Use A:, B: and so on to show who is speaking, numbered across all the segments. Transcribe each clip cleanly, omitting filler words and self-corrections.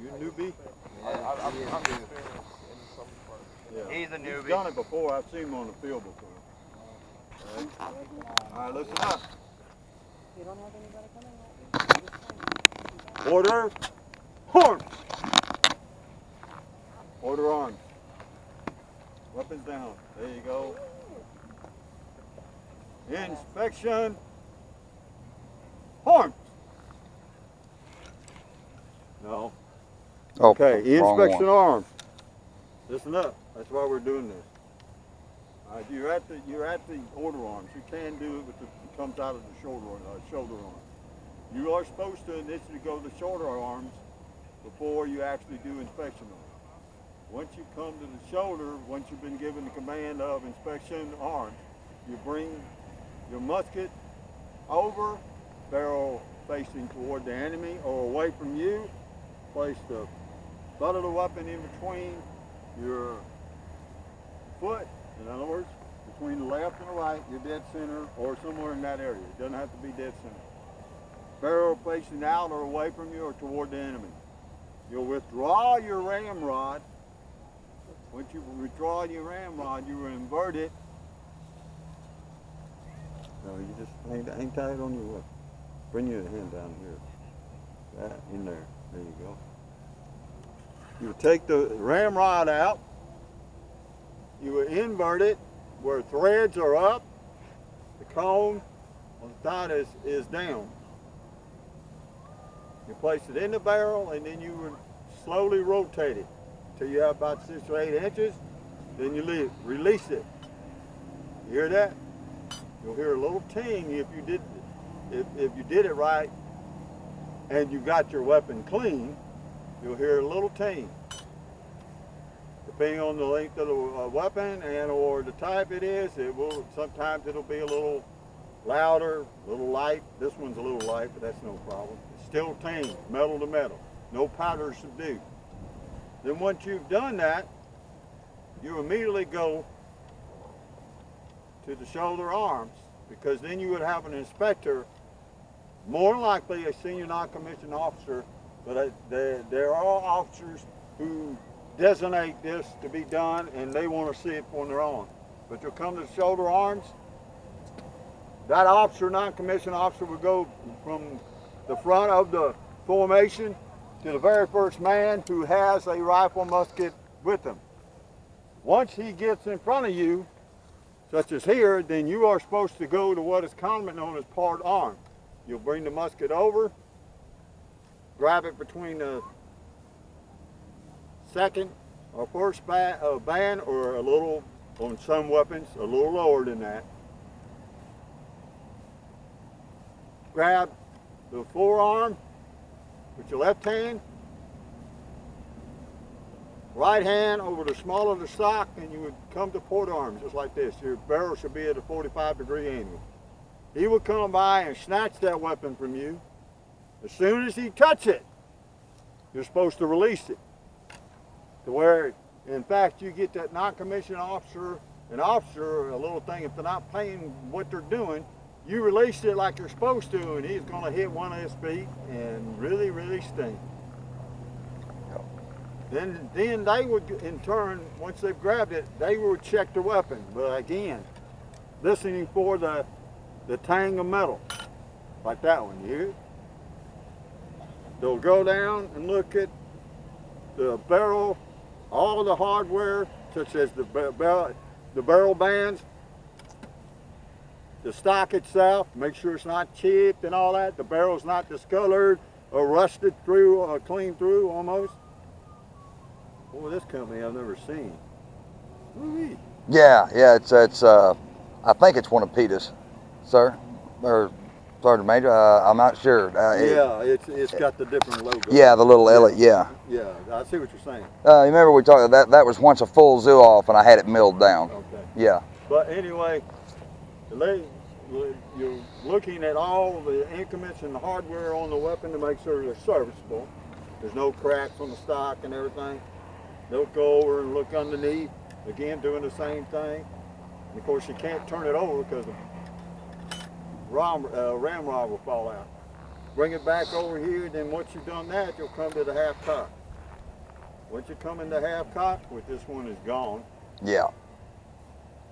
A: You a newbie?
B: I'm experienced in some parts.
A: Yeah.
B: He's a newbie.
A: He's done it before. I've seen him on the field before. Okay. All right, listen up.
C: You don't have anybody coming.
A: Order, arms. Order arms. Weapons down. There you go. Inspection. Arms. No.
D: Oh,
A: Okay,
D: wrong
A: inspection
D: one.
A: arms. Listen up. That's why we're doing this. All right, you're at the order arms. You can do it with it comes out of the shoulder arm. You are supposed to initially go to the shoulder arms before you actually do inspection arms. Once you come to the shoulder, once you've been given the command of inspection arms, you bring your musket over, barrel facing toward the enemy or away from you. Place the butt of the weapon in between your foot, in other words, between the left and the right, your dead center, or somewhere in that area. It doesn't have to be dead center. Barrel facing out or away from you or toward the enemy. You'll withdraw your ramrod. Once you withdraw your ramrod, you will invert it. No, you just hang tight on your weapon. Bring your hand down here. That in there. There you go. You take the ramrod out. You will invert it where threads are up. The cone on the side is down. You place it in the barrel and then you will slowly rotate it till you have about 6 or 8 inches. Then you release it. You hear that? You'll hear a little ting if you did it right and you got your weapon clean. You'll hear a little ting. Depending on the length of the weapon and or the type it is, sometimes it'll be a little louder, a little light. This one's a little light, but that's no problem. It's still ting, metal to metal. No powder subdued. Then once you've done that, you immediately go to the shoulder arms, because then you would have an inspector, more likely a senior non-commissioned officer, but there are officers who designate this to be done and they want to see it when they're on. But you'll come to the shoulder arms. That officer, non-commissioned officer, will go from the front of the formation to the very first man who has a rifle musket with him. Once he gets in front of you, such as here, then you are supposed to go to what is commonly known as part arm. You'll bring the musket over, grab it between the second or first band, or a little, on some weapons, a little lower than that. Grab the forearm with your left hand, right hand over the small of the stock, and you would come to port arms just like this. Your barrel should be at a 45-degree angle. He will come by and snatch that weapon from you. As soon as he touches it, you're supposed to release it. To where, in fact, you get that non-commissioned officer, a little thing, if they're not paying what they're doing, you release it like you're supposed to, and he's going to hit one of his feet and really, really sting. Then they would, in turn, once they've grabbed it, they would check the weapon. But again, listening for the tang of metal, like that one, you hear it? They'll go down and look at the barrel, all the hardware, such as the barrel bands, the stock itself, make sure it's not chipped and all that. The barrel's not discolored or rusted through or clean through almost. Boy, this company I've never seen. Woo-wee.
D: Yeah, it's I think it's one of Peter's, sir, or Sergeant Major. I'm not sure.
A: Yeah, it's got the different logo.
D: Yeah, the little Elliot. Yeah.
A: Yeah, I see what you're saying.
D: You remember we talked that was once a full zoo off, and I had it milled down.
A: Okay.
D: Yeah.
A: But anyway, you're looking at all the increments and the hardware on the weapon to make sure they're serviceable. There's no cracks on the stock and everything. They'll go over and look underneath, again doing the same thing. And of course you can't turn it over because the ramrod will fall out. Bring it back over here, then once you've done that, you'll come to the half cock. once you come into half cock, which this one is gone,
D: Yeah.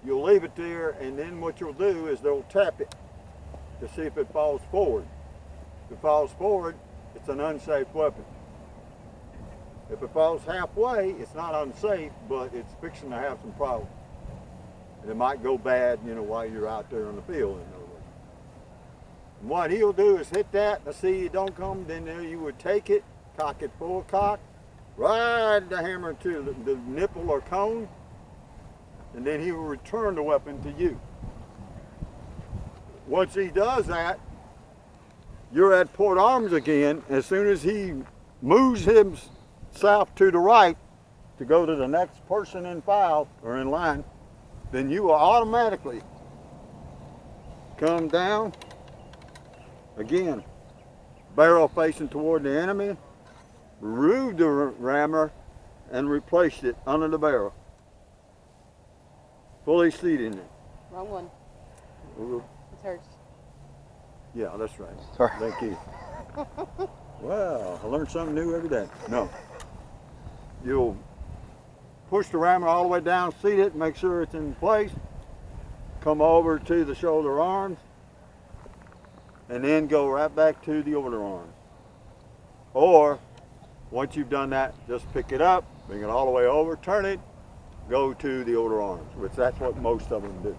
A: you'll leave it there, and then what you'll do is they'll tap it to see if it falls forward. If it falls forward, it's an unsafe weapon. If it falls halfway, it's not unsafe, but it's fixing to have some problems. And it might go bad, you know, while you're out there on the field, in other words. And what he'll do is hit that, and see it don't come, then you would take it, cock it full cock, ride the hammer to the nipple or cone, and then he will return the weapon to you. Once he does that, you're at port arms again. As soon as he moves himself to the right to go to the next person in file or in line, then you will automatically come down again, barrel facing toward the enemy, remove the rammer, and replace it under the barrel. Fully seated in it.
C: Wrong one. It's hers.
A: Yeah, that's right.
D: Sorry.
A: Thank you. Well, I learn something new every day. No. You'll push the rammer all the way down, seat it, make sure it's in place. Come over to the shoulder arms, and then go right back to the order arms. Or, once you've done that, just pick it up, bring it all the way over, turn it, go to the order arms, which that's what most of them do.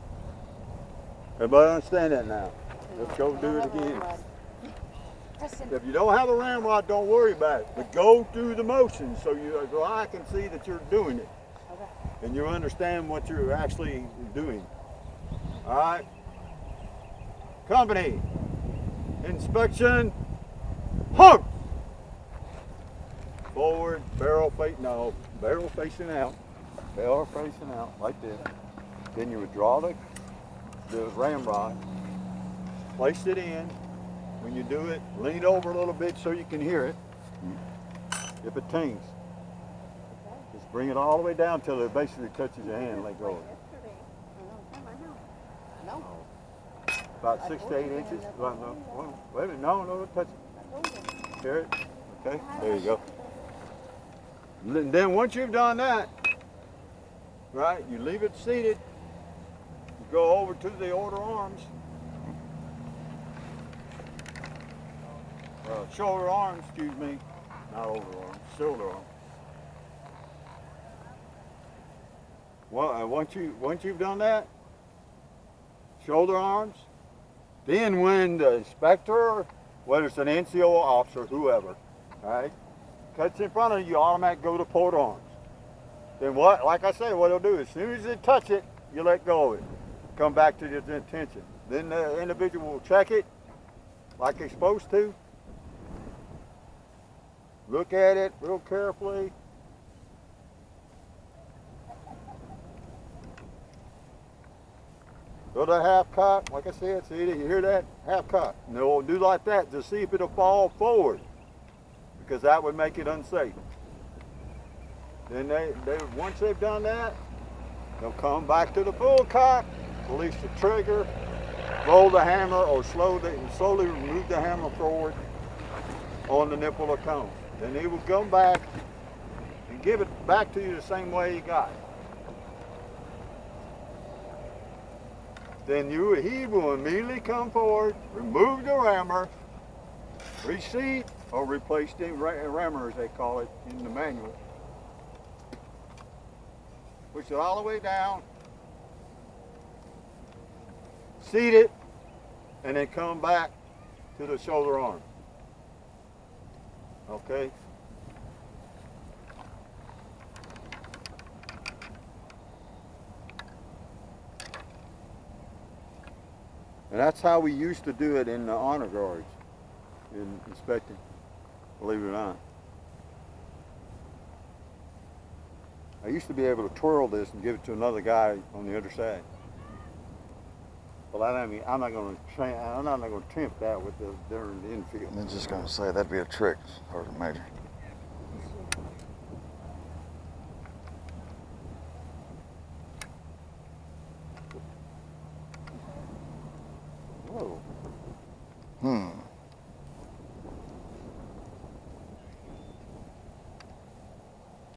A: Everybody understand that now? Let's go do it again. If you don't have a ramrod, don't worry about it. But go through the motions so I can see that you're doing it.
C: Okay.
A: And you understand what you're actually doing. All right? Company. Inspection. Hump. Forward, barrel facing out. Barrel facing out. Barrel facing out, like this. Then you would draw the ramrod. Place it in. When you do it, lean over a little bit so you can hear it. If it tings, just bring it all the way down till it basically touches your hand and let go of it.
C: No.
A: About 6 to 8 inches. Well, no, wait a minute. No, don't touch it. Hear it? Okay, there you go. Then once you've done that, right, you leave it seated. You go over to the order arms. Shoulder arms, excuse me, not over arms, shoulder arms. Well, once you've done that, shoulder arms, then when the inspector, whether it's an NCO officer, whoever, all right, cuts in front of you, you automatically go to port arms. Then what? Like I say, what they'll do as soon as they touch it, you let go of it. Come back to your attention. Then the individual will check it like they're supposed to. Look at it real carefully. Go to half cock, like I said, see, you hear that? Half cock. And they'll do like that to see if it'll fall forward, because that would make it unsafe. Then once they've done that, they'll come back to the full cock, release the trigger, roll the hammer, or slowly move the hammer forward on the nipple or cone. Then he will come back and give it back to you the same way you got it. Then he will immediately come forward, remove the rammer, reseat or replace the rammer, as they call it in the manual. Push it all the way down, seat it, and then come back to the shoulder arm. Okay? And that's how we used to do it in the honor guards, in inspecting, believe it or not. I used to be able to twirl this and give it to another guy on the other side. But I mean, I'm not going to attempt that with the during the infield.
D: I'm just going to say that'd be a trick, Sergeant Major.